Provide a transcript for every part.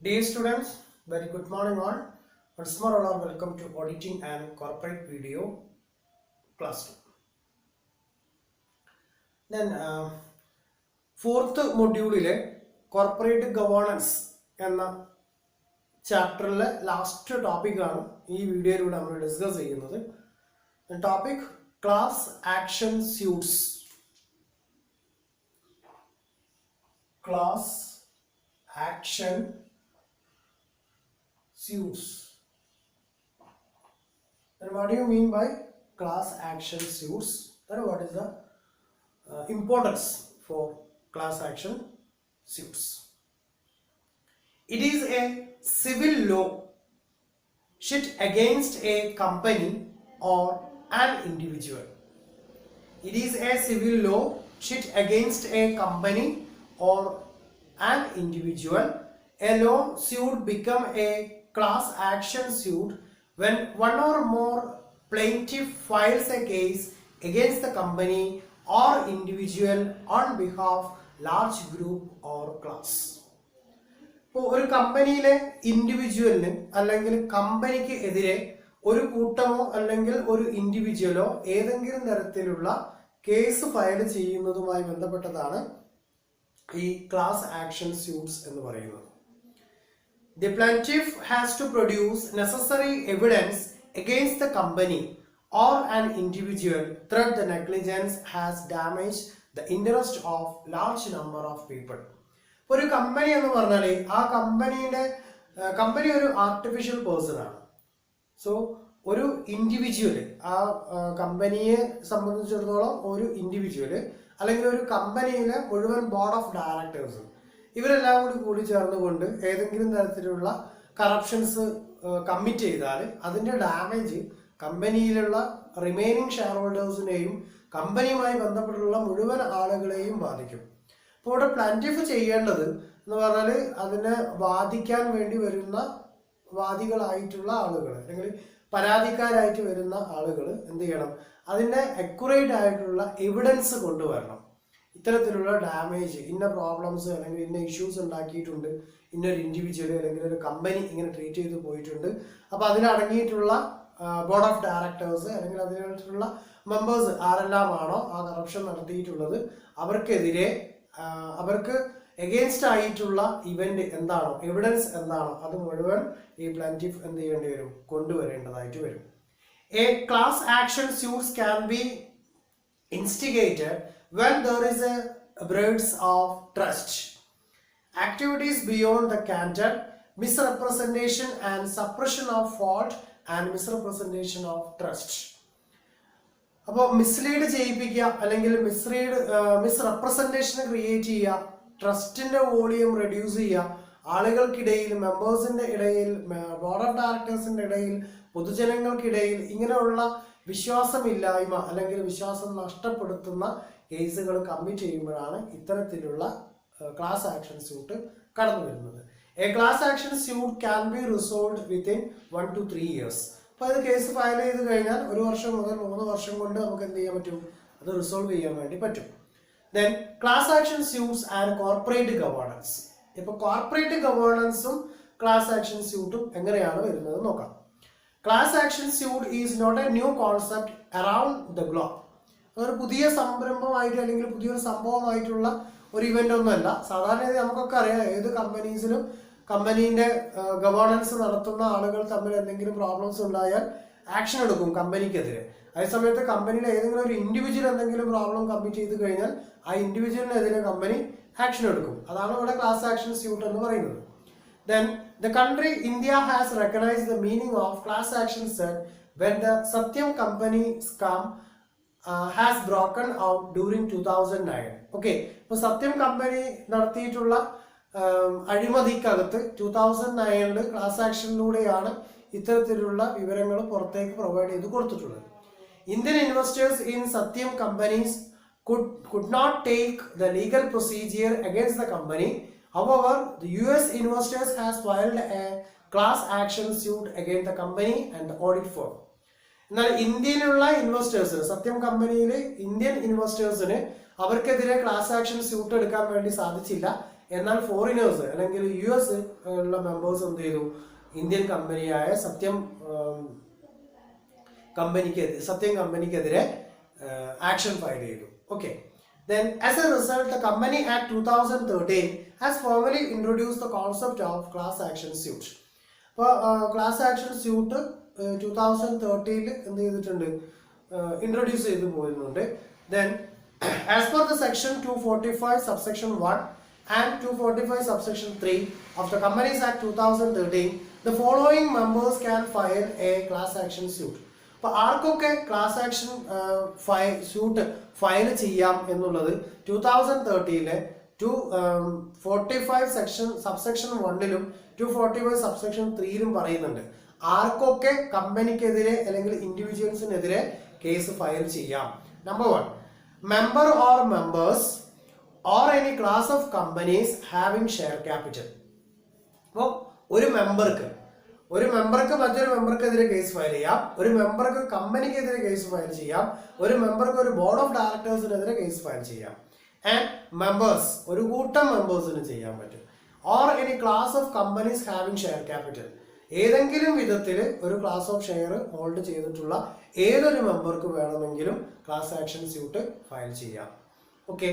Dear students, very good morning all. Once more all are welcome to auditing and corporate video class 2. Then fourth module corporate governance എന്ന ചാപ്റ്ററിലെ last ടോപ്പിക്കാണ് ഈ വീഡിയോയിലൂടെ നമ്മൾ discuss ചെയ്യുന്നത്. Topic class action suits. Class action suits. Then what do you mean by class action suits? Then what is the importance for class action suits? It is a civil law suit against a company or an individual. It is a civil law suit against a company or an individual. A law suit become a class action suit when one or more plaintiff files a case against the company or individual on behalf large group or class. ഇപ്പോൾ ഒരു കമ്പനിയിലെ ഇൻഡിവിജ്വലിന് അല്ലെങ്കിൽ കമ്പനിക്ക് എതിരെ ഒരു കൂട്ടമോ അല്ലെങ്കിൽ ഒരു ഇൻഡിവിജ്വലോ ഏതെങ്കിലും തരത്തിലുള്ള കേസ് ഫയൽ ചെയ്യുന്നതുമായി ബന്ധപ്പെട്ടതാണ് ഈ ക്ലാസ് ആക്ഷൻ സ്യൂട്ട്സ് എന്ന് പറയുന്നത്. The plaintiff has to produce necessary evidence against the company or an individual that the negligence has damaged the interest of large number of people. ഒരു കമ്പനി എന്ന് പറഞ്ഞാൽ ആ company ഒരു artificial person ആണ്. So ഒരു individual ആ കമ്പനിയെ സംബന്ധിച്ചിടത്തോളം ഒരു ഇൻഡിവിജ്വല് അല്ലെങ്കിൽ ഒരു കമ്പനിയിലെ മുഴുവൻ ബോർഡ് ഓഫ് ഡയറക്ടേഴ്സ് ഇവരെല്ലാം കൂടി ചേർന്നുകൊണ്ട് ഏതെങ്കിലും തരത്തിലുള്ള കറപ്ഷൻസ് കമ്മിറ്റ് ചെയ്താൽ അതിൻ്റെ ഡാമേജ് കമ്പനിയിലുള്ള റിമൈനിങ് ഷെയർ ഹോൾഡേഴ്സിനെയും കമ്പനിയുമായി ബന്ധപ്പെട്ടുള്ള മുഴുവൻ ആളുകളെയും ബാധിക്കും. അപ്പോൾ ഇവിടെ പ്ലാന്റിഫ് ചെയ്യേണ്ടത് എന്ന് പറഞ്ഞാൽ അതിനെ വാദിക്കാൻ വേണ്ടി വരുന്ന വാദികളായിട്ടുള്ള ആളുകൾ അല്ലെങ്കിൽ പരാതിക്കാരായിട്ട് വരുന്ന ആളുകൾ എന്ത് ചെയ്യണം, അതിൻ്റെ അക്യുറേറ്റ് ആയിട്ടുള്ള എവിഡൻസ് കൊണ്ടുവരണം. ഇത്തരത്തിലുള്ള ഡാമേജ്, ഇന്ന പ്രോബ്ലംസ് അല്ലെങ്കിൽ ഇന്ന ഇഷ്യൂസ് ഉണ്ടാക്കിയിട്ടുണ്ട്, ഇന്നൊരു ഇൻഡിവിജ്വൽ അല്ലെങ്കിൽ ഒരു കമ്പനി ഇങ്ങനെ ട്രീറ്റ് ചെയ്ത് പോയിട്ടുണ്ട്, അപ്പോൾ അതിലടങ്ങിയിട്ടുള്ള ബോർഡ് ഓഫ് ഡയറക്ടേഴ്സ് അല്ലെങ്കിൽ അതിനായിട്ടുള്ള മെമ്പേഴ്സ് ആരെല്ലാമാണോ ആ കറപ്ഷൻ നടത്തിയിട്ടുള്ളത് അവർക്കെതിരെ അവർക്ക് എഗെയിൻസ്റ്റ് ആയിട്ടുള്ള ഇവന്റ് എന്താണോ, എവിഡൻസ് എന്താണോ, അത് മുഴുവൻ ഈ പ്ലാന്റിഫ് എന്ത് ചെയ്യേണ്ടി വരും, കൊണ്ടുവരേണ്ടതായിട്ട് വരും. A class action suits can be instigated when there is a breach of trust, activities beyond the candor, misrepresentation and suppression of fault and misrepresentation of trust. അപ്പോൾ മിസ്ലീഡ് ചെയ്യിപ്പിക്കുക അല്ലെങ്കിൽ മിസ്റെപ്രസെൻറ്റേഷൻ ക്രിയേറ്റ് ചെയ്യുക, ട്രസ്റ്റിന്റെ വോളിയം റെഡ്യൂസ് ചെയ്യുക, ആളുകൾക്കിടയിൽ, മെമ്പേഴ്സിന്റെ ഇടയിൽ, board of ഡയറക്ടേഴ്സിന്റെ ഇടയിൽ, പൊതുജനങ്ങൾക്കിടയിൽ ഇങ്ങനെയുള്ള വിശ്വാസമില്ലായ്മ അല്ലെങ്കിൽ വിശ്വാസം നഷ്ടപ്പെടുത്തുന്ന കേസുകൾ കമ്മിറ്റ് ചെയ്യുമ്പോഴാണ് ഇത്തരത്തിലുള്ള ക്ലാസ് ആക്ഷൻ സ്യൂട്ട് കടന്നു വരുന്നത്. A class action suit can be resolved within 1 to 3 years. അപ്പോൾ ഇത് കേസ് ഫയൽ ചെയ്ത് കഴിഞ്ഞാൽ 1 വർഷം മുതൽ 3 വർഷം കൊണ്ട് നമുക്ക് എന്ത് ചെയ്യാൻ പറ്റും, അത് റിസോൾവ് ചെയ്യാൻ വേണ്ടി പറ്റും. Then class action suits and corporate governance. ഇപ്പോൾ കോർപ്പറേറ്റ് ഗവേണൻസും ക്ലാസ് ആക്ഷൻ സ്യൂട്ടും എങ്ങനെയാണ് വരുന്നത് നോക്കാം. Class action suit is not a new concept around the globe. അതൊരു പുതിയ സംരംഭമായിട്ട് അല്ലെങ്കിൽ പുതിയൊരു സംഭവമായിട്ടുള്ള ഒരു ഇവന്റ് ഒന്നുമല്ല. സാധാരണ നമുക്കൊക്കെ അറിയാം, ഏത് കമ്പനീസിലും കമ്പനീൻ്റെ ഗവേണൻസ് നടത്തുന്ന ആളുകൾ തമ്മിൽ എന്തെങ്കിലും പ്രോബ്ലംസ് ഉണ്ടായാൽ ആക്ഷൻ എടുക്കും കമ്പനിക്കെതിരെ. അതേസമയത്ത് കമ്പനിയിലെ ഏതെങ്കിലും ഒരു ഇൻഡിവിജ്വൽ എന്തെങ്കിലും പ്രോബ്ലം കമ്മിറ്റ് ചെയ്ത് കഴിഞ്ഞാൽ ആ ഇൻഡിവിജ്വലിനെതിരെ കമ്പനി ആക്ഷൻ എടുക്കും. അതാണ് ഇവിടെ ക്ലാസ് ആക്ഷൻ സ്യൂട്ട് എന്ന് പറയുന്നത്. Then the country India has recognized the meaning of class action suit when the Satyam company scam has broken out during 2009. Okay, അപ്പോൾ സത്യം കമ്പനി നടത്തിയിട്ടുള്ള അഴിമതിക്കകത്ത് 2009 ക്ലാസ് ആക്ഷനിലൂടെയാണ് ഇത്തരത്തിലുള്ള വിവരങ്ങൾ പുറത്തേക്ക് പ്രൊവൈഡ് ചെയ്ത് കൊടുത്തിട്ടുള്ളത്. Indian investors in Satyam companies could not take the legal procedure against the company. However, the US investors has filed a class action suit against the company and the audit firm. എന്നാൽ ഇന്ത്യയിലുള്ള ഇൻവെസ്റ്റേഴ്സിന്, സത്യം കമ്പനിയിലെ Indian ഇൻവെസ്റ്റേഴ്സിന് അവർക്കെതിരെ class action suit എടുക്കാൻ വേണ്ടി സാധിച്ചില്ല. എന്നാൽ foreigners അല്ലെങ്കിൽ US ഉള്ള മെമ്പേഴ്സ് എന്ത് ചെയ്തു? ഇന്ത്യൻ കമ്പനിയായ സത്യം കമ്പനിക്കെതിരെ ആക്ഷൻ ഫയൽ ചെയ്തു. Okay. Then as a result, the Company Act 2013 has formally introduced the concept of class action suit. അപ്പോൾ ക്ലാസ് ആക്ഷൻ സ്യൂട്ട് 2013 എന്ത് ചെയ്തിട്ടുണ്ട്? ഇൻട്രൊഡ്യൂസ് ചെയ്തു പോരുന്നുണ്ട്. Then as per the section 245 subsection 1 and 245 subsection 3 of the Companies Act 2013, the following members can file a class action suit. അപ്പോൾ ആർക്കൊക്കെ class action suit file ചെയ്യാം എന്നുള്ളത് 2013 245 section subsection 1ലും 245 subsection 3ലും പറയുന്നുണ്ട്. ആർക്കൊക്കെ കമ്പനിക്കെതിരെ അല്ലെങ്കിൽ ഇൻഡിവിജ്വൽസിനെതിരെ കേസ് ഫയൽ ചെയ്യാം. Number 1, member or members or any class of companies having share capital. അപ്പോൾ ഒരു മെമ്പർക്ക് മറ്റൊരു മെമ്പർക്കെതിരെ കേസ് ഫയൽ ചെയ്യാം, ഒരു മെമ്പർക്ക് കമ്പനിക്കെതിരെ കേസ് ഫയൽ ചെയ്യാം, ഒരു മെമ്പർക്ക് ഒരു ബോർഡ് ഓഫ് ഡയറക്ടേഴ്സിനെതിരെ കേസ് ഫയൽ ചെയ്യാം. ആൻഡ് മെമ്പേഴ്സ്, ഒരു കൂട്ടം മെമ്പേഴ്സിന് ചെയ്യാൻ പറ്റും. Or any class of companies having share capital, ഏതെങ്കിലും വിധത്തിൽ ഒരു ക്ലാസ് ഓഫ് ഷെയർ ഹോൾഡ് ചെയ്തിട്ടുള്ള ഏതൊരു മെമ്പർക്ക് വേണമെങ്കിലും ക്ലാസ് ആക്ഷൻ സ്യൂട്ട് ഫയൽ ചെയ്യാം. Okay.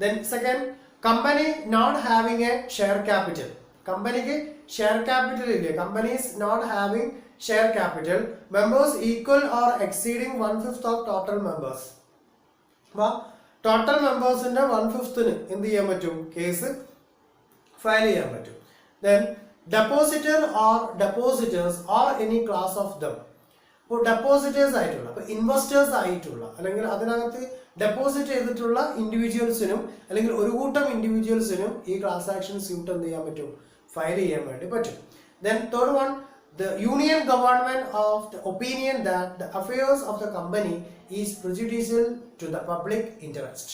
Then second, company not having a share capital. കമ്പനിക്ക് ഷെയർ ക്യാപിറ്റൽ ഇല്ലേ? Companies not having share capital, members equal or exceeding 1/5 of total members. അപ്പോൾ total മെമ്പേഴ്സിന്റെ 1/5 എന്ത് ചെയ്യാൻ പറ്റും? കേസ് ഫയൽ ചെയ്യാൻ പറ്റും. Then depositor or depositors or any class of them. ഇപ്പോൾ ഡെപ്പോസിറ്റേഴ്സ് ആയിട്ടുള്ള, ഇപ്പോൾ ഇൻവെസ്റ്റേഴ്സ് ആയിട്ടുള്ള അല്ലെങ്കിൽ അതിനകത്ത് ഡെപ്പോസിറ്റ് ചെയ്തിട്ടുള്ള ഇൻഡിവിജ്വൽസിനും അല്ലെങ്കിൽ ഒരു കൂട്ടം ഇൻഡിവിജ്വൽസിനും ഈ ക്ലാസ് ആക്ഷൻ സ്യൂട്ട് എന്ത് ചെയ്യാൻ പറ്റും? ഫയൽ ചെയ്യാൻ വേണ്ടി പറ്റും. Then third one, the union government of the opinion that the affairs of the company is prejudicial to the public interest.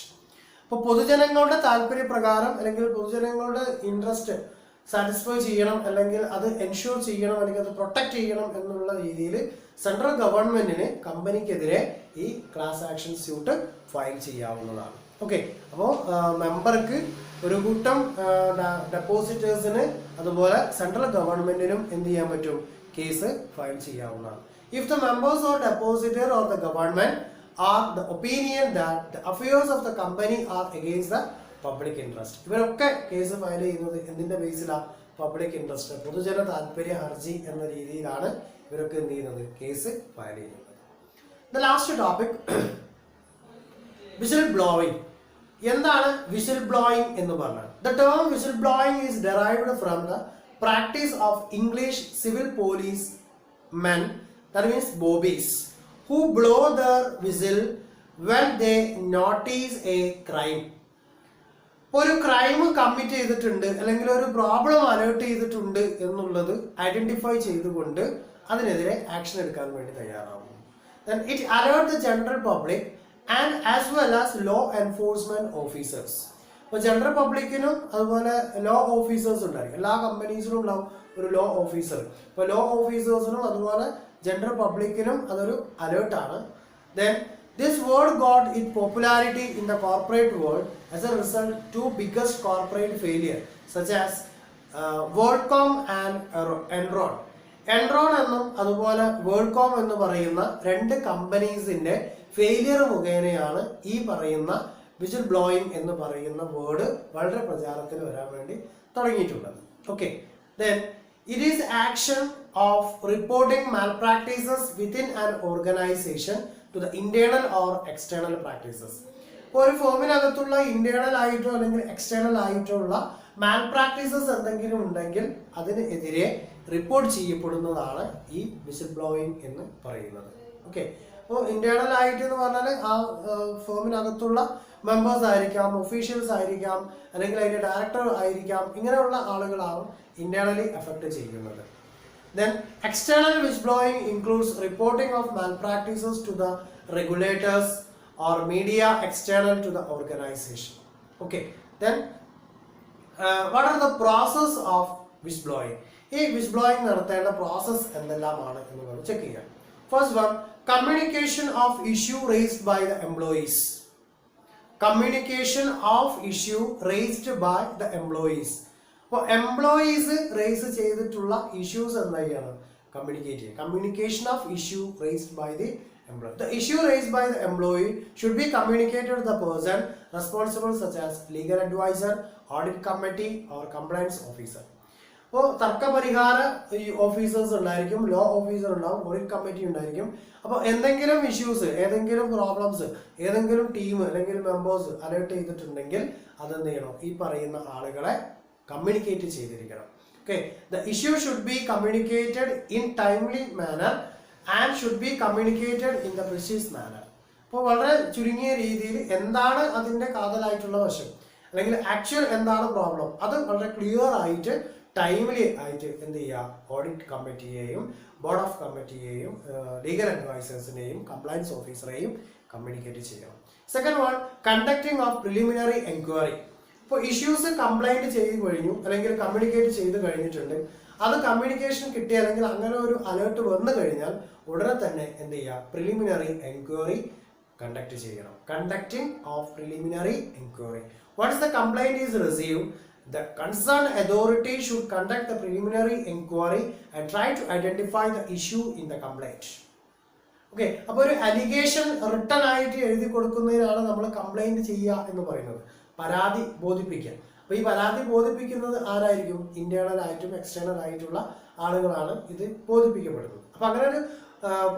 അപ്പോൾ പൊതുജനങ്ങളുടെ താല്പര്യപ്രകാരം അല്ലെങ്കിൽ പൊതുജനങ്ങളുടെ ഇൻട്രസ്റ്റ് സാറ്റിസ്ഫൈ ചെയ്യണം അല്ലെങ്കിൽ അത് എൻഷുർ ചെയ്യണം അല്ലെങ്കിൽ അത് പ്രൊട്ടക്ട് ചെയ്യണം എന്നുള്ള രീതിയിൽ സെൻട്രൽ ഗവൺമെന്റിന് കമ്പനിക്കെതിരെ ഈ ക്ലാസ് ആക്ഷൻ സ്യൂട്ട് ഫയൽ ചെയ്യാവുന്നതാണ്. ഓക്കെ. അപ്പോൾ മെമ്പർക്ക്, ഒരു കൂട്ടം ഡെപ്പോസിറ്റേഴ്സിന്, അതുപോലെ സെൻട്രൽ ഗവൺമെന്റിനും എന്ത് ചെയ്യാൻ പറ്റും? കേസ് ഫയൽ ചെയ്യാവുന്നതാണ്. If the members or depositor or the government are the opinion that the affairs of the company are against the public interest. ഇവരൊക്കെ കേസ് ഫയൽ ചെയ്യുന്നത് എന്തിന്റെ ബേസിലാണ്? പബ്ലിക് ഇൻട്രസ്റ്റ്, പൊതുജന താല്പര്യ ഹർജി എന്ന രീതിയിലാണ് ഇവരൊക്കെ എന്ത് ചെയ്യുന്നത്? കേസ് ഫയൽ ചെയ്യുന്നത്. The last topic, whistle blowing. എന്താണ് വിസിൽ ബ്ലോയിങ് എന്ന് പറഞ്ഞാൽ? The term whistle blowing is derived from the practice of English civil police men, that means bobbies, who blow their whistle when they notice a crime. ഒരു crime commit ചെയ്തിട്ടുണ്ട് അല്ലെങ്കിൽ ഒരു problem alert ചെയ്തിട്ടുണ്ട് എന്നുള്ളത് identify ചെയ്തുകൊണ്ട് അതിനെതിരെ action എടുക്കാൻ വേണ്ടി തയ്യാറാവുന്നു. Then it alert the general public and as well as law enforcement officers. അപ്പോൾ ജനറൽ പബ്ലിക്കിനും അതുപോലെ ലോ ഓഫീസേഴ്സ് ഉണ്ടായിരിക്കും. എല്ലാ കമ്പനീസിലും ഉണ്ടാവും ഒരു ലോ ഓഫീസർ. അപ്പോൾ ലോ ഓഫീസേഴ്സിനും അതുപോലെ ജനറൽ പബ്ലിക്കിനും അതൊരു അലേർട്ടാണ്. Then this word got its popularity in the corporate world as a result two biggest corporate failure such as WorldCom and Enron. Enron എന്നും അതുപോലെ വേൾഡ്കോം എന്ന് പറയുന്ന രണ്ട് കമ്പനീസിന്റെ ഫെയിലിയർ മുഖേനയാണ് ഈ പറയുന്ന വിസിൽ ബ്ലോയിങ് എന്ന് പറയുന്ന വേർഡ് വളരെ പ്രചാരത്തിൽ വരാൻ വേണ്ടി തുടങ്ങിയിട്ടുള്ളത്. Okay. Then it is action of reporting malpractices within an organisation to the internal or external practices. ഇപ്പോൾ ഒരു ഫോമിനകത്തുള്ള ഇന്റേണൽ ആയിട്ടോ അല്ലെങ്കിൽ എക്സ്റ്റേണൽ ആയിട്ടോ ഉള്ള മാൽപ്രാക്ടീസസ് എന്തെങ്കിലും ഉണ്ടെങ്കിൽ അതിനെതിരെ റിപ്പോർട്ട് ചെയ്യപ്പെടുന്നതാണ് ഈ വിസിൽ ബ്ലോയിങ് എന്ന് പറയുന്നത്. ഓക്കെ. അപ്പോൾ ഇന്റേണൽ ആയിട്ട് എന്ന് പറഞ്ഞാൽ ആ ഫേമിനകത്തുള്ള മെമ്പേഴ്സ് ആയിരിക്കാം, ഒഫീഷ്യൽസ് ആയിരിക്കാം, അല്ലെങ്കിൽ അതിന്റെ ഡയറക്ടർ ആയിരിക്കാം, ഇങ്ങനെയുള്ള ആളുകളാവും ഇന്റേണലി എഫക്ട് ചെയ്യുന്നത്. Then external whistleblowing includes reporting of malpractices to the regulators or media external to the organization. Okay. Then what are the process of whistleblowing? ഈ whistleblowing നടത്തേണ്ട പ്രോസസ് എന്തെല്ലാമാണ് എന്നുള്ളത് ചെക്ക് ചെയ്യാം. First one, communication of issue raised by the employees. Communication of issue raised by the employees. അപ്പോൾ employees raise ചെയ്തിട്ടുള്ള issues എന്തൊക്കെയാണ്? Communicate ചെയ്യുക. Communication of issue raised by the employee. The issue raised by the employee should be communicated to the person responsible, such as legal advisor, audit committee or compliance officer. അപ്പോൾ തർക്കപരിഹാര officers ഉണ്ടായിരിക്കും, law officer ഉണ്ടാവും, audit committee ഉണ്ടായിരിക്കും. അപ്പോൾ എന്തെങ്കിലും issues, ഏതെങ്കിലും problems ഏതെങ്കിലും team അല്ലെങ്കിൽ members alert ചെയ്തിട്ടുണ്ടെങ്കിൽ അതെന്ത് ചെയ്യണം? ഈ പറയുന്ന ആളുകളെ കമ്മ്യൂണിക്കേറ്റ് ചെയ്തിരിക്കണം. Okay, the issue should be communicated in timely manner and should be communicated in the precise manner. അപ്പോൾ വളരെ ചുരുങ്ങിയ രീതിയിൽ എന്താണ് അതിൻ്റെ കാതലായിട്ടുള്ള വശം അല്ലെങ്കിൽ ആക്ച്വൽ എന്താണ് പ്രോബ്ലം, അത് വളരെ ക്ലിയർ ആയിട്ട് ടൈംലി ആയിട്ട് എന്ത് ചെയ്യുക? ഓഡിറ്റ് കമ്മിറ്റിയെയും ബോർഡ് ഓഫ് കമ്മിറ്റിയെയും ലീഗൽ അഡ്വൈസേഴ്സിനെയും കംപ്ലയൻസ് ഓഫീസറെയും കമ്മ്യൂണിക്കേറ്റ് ചെയ്യണം. Second one, conducting of preliminary enquiry. ഇപ്പോൾ ഇഷ്യൂസ് കംപ്ലൈൻറ്റ് ചെയ്ത് കഴിഞ്ഞു അല്ലെങ്കിൽ കമ്മ്യൂണിക്കേറ്റ് ചെയ്ത് കഴിഞ്ഞിട്ടുണ്ട്, അത് കമ്മ്യൂണിക്കേഷൻ കിട്ടി അല്ലെങ്കിൽ അങ്ങനെ ഒരു അലേർട്ട് വന്നു കഴിഞ്ഞാൽ ഉടനെ തന്നെ എന്ത് ചെയ്യുക? പ്രിലിമിനറി എൻക്വയറി കണ്ടക്ട് ചെയ്യണം. Conducting of preliminary enquiry. Once the complaint is received, the concerned authority should conduct the preliminary inquiry and try to identify the issue in the complaint. Okay, അപ്പോൾ ഒരു allegation written ആയിട്ട് എഴുതി കൊടുക്കുന്നതിനാണ് നമ്മൾ complaint ചെയ്യുക എന്ന് പറയുന്നത്, പരാതി ബോധിപ്പിക്കുക. അപ്പോൾ ഈ പരാതി ബോധിപ്പിക്കുന്നത് ആരായിരിക്കും? ഇന്റേണൽ ആയിട്ടും എക്സ്റ്റേണൽ ആയിട്ടുള്ള ആളുകളാണ് ഇത് ബോധിപ്പിക്കപ്പെടുന്നത്. അപ്പോൾ അങ്ങനെ ഒരു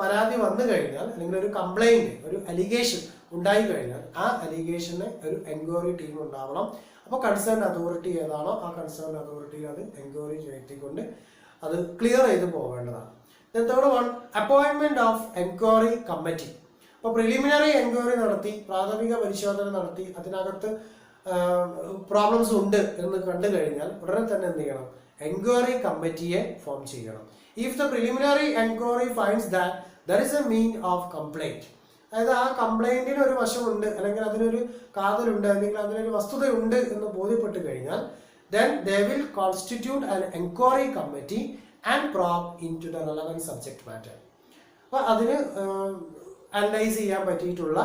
പരാതി വന്നു കഴിഞ്ഞാൽ അല്ലെങ്കിൽ ഒരു കംപ്ലൈന്റ്, ഒരു അലിഗേഷൻ ഉണ്ടായി കഴിഞ്ഞാൽ ആ അലിഗേഷന് ഒരു എൻക്വയറി ടീം ഉണ്ടാവണം. അപ്പോൾ കൺസേൺ അതോറിറ്റി ഏതാണോ ആ കൺസേൺ അതോറിറ്റി അത് എൻക്വയറി ചെയ്തുകൊണ്ട് അത് ക്ലിയർ ചെയ്ത് പോകേണ്ടതാണ്. Third one, appointment of enquiry committee. അപ്പോൾ പ്രിലിമിനറി എൻക്വയറി നടത്തി, പ്രാഥമിക പരിശോധന നടത്തി, അതിനകത്ത് പ്രോബ്ലംസ് ഉണ്ട് എന്ന് കണ്ടു കഴിഞ്ഞാൽ ഉടനെ തന്നെ എന്ത് ചെയ്യണം? എൻക്വയറി കമ്മിറ്റിയെ ഫോം ചെയ്യണം. If the preliminary enquiry finds that there is A mean of complaint, അതായത് ആ കംപ്ലൈന്റിന് ഒരു വശമുണ്ട് അല്ലെങ്കിൽ അതിനൊരു കാതലുണ്ട് അല്ലെങ്കിൽ അതിനൊരു വസ്തുതയുണ്ട് എന്ന് ബോധ്യപ്പെട്ട് കഴിഞ്ഞാൽ then they will constitute an inquiry committee and probe into the relevant subject matter. അപ്പോൾ അതിന് അനലൈസ് ചെയ്യാൻ പറ്റിയിട്ടുള്ള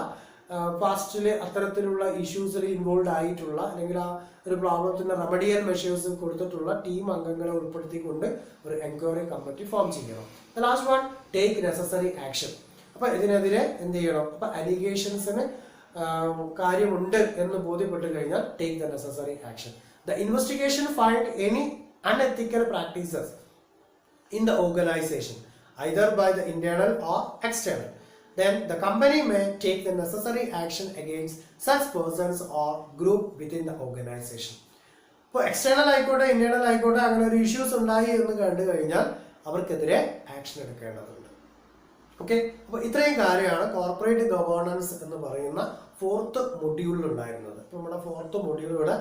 പാസ്റ്റിൽ അത്തരത്തിലുള്ള ഇഷ്യൂസിൽ ഇൻവോൾവ് ആയിട്ടുള്ള അല്ലെങ്കിൽ ആ ഒരു പ്രോബ്ലത്തിന്റെ റെമഡിയൽ മെഷേഴ്സ് കൊടുത്തിട്ടുള്ള ടീം അംഗങ്ങളെ ഉൾപ്പെടുത്തിക്കൊണ്ട് ഒരു എൻക്വയറി കമ്മിറ്റി ഫോം ചെയ്യണം. Last one, take necessary action. അപ്പൊ ഇതിനെതിരെ എന്ത് ചെയ്യണം? അപ്പൊ അലിഗേഷൻസിന് കാര്യമുണ്ട് എന്ന് ബോധ്യപ്പെട്ട് കഴിഞ്ഞാൽ take the necessary action. The investigation find any unethical practices in the organization either by the internal or external, then the company may take the necessary action against such persons or group within the organization. ഇപ്പോൾ external ആയിക്കോട്ടെ internal ആയിക്കോട്ടെ അങ്ങനെ ഒരു issues ഉണ്ടായി എന്ന് കണ്ടു കഴിഞ്ഞാൽ അവർക്കെതിരെ ആക്ഷൻ എടുക്കേണ്ടതുണ്ട്. ഓക്കെ, അപ്പോൾ ഇത്രയും കാര്യമാണ് കോർപ്പറേറ്റ് ഗവേണൻസ് എന്ന് പറയുന്ന 4th മൊഡ്യൂളിൽ ഉണ്ടായിരുന്നത്. ഇപ്പോൾ നമ്മുടെ 4th മൊഡ്യൂൾ ഇവിടെ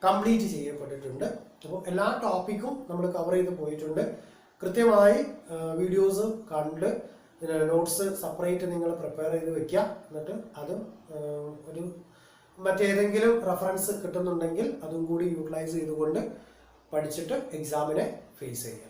കംപ്ലീറ്റ് ചെയ്യപ്പെട്ടിട്ടുണ്ട്. അപ്പോൾ എല്ലാ ടോപ്പിക്കും നമ്മൾ കവർ ചെയ്ത് പോയിട്ടുണ്ട്. കൃത്യമായി വീഡിയോസ് കണ്ട് നോട്ട്സ് സെപ്പറേറ്റ് നിങ്ങൾ പ്രിപ്പയർ ചെയ്ത് വെക്കുക. എന്നിട്ട് അത് ഒരു മറ്റേതെങ്കിലും റെഫറൻസ് കിട്ടുന്നുണ്ടെങ്കിൽ അതും കൂടി യൂട്ടിലൈസ് ചെയ്തുകൊണ്ട് പഠിച്ചിട്ട് എക്സാമിനെ ഫേസ് ചെയ്യുക.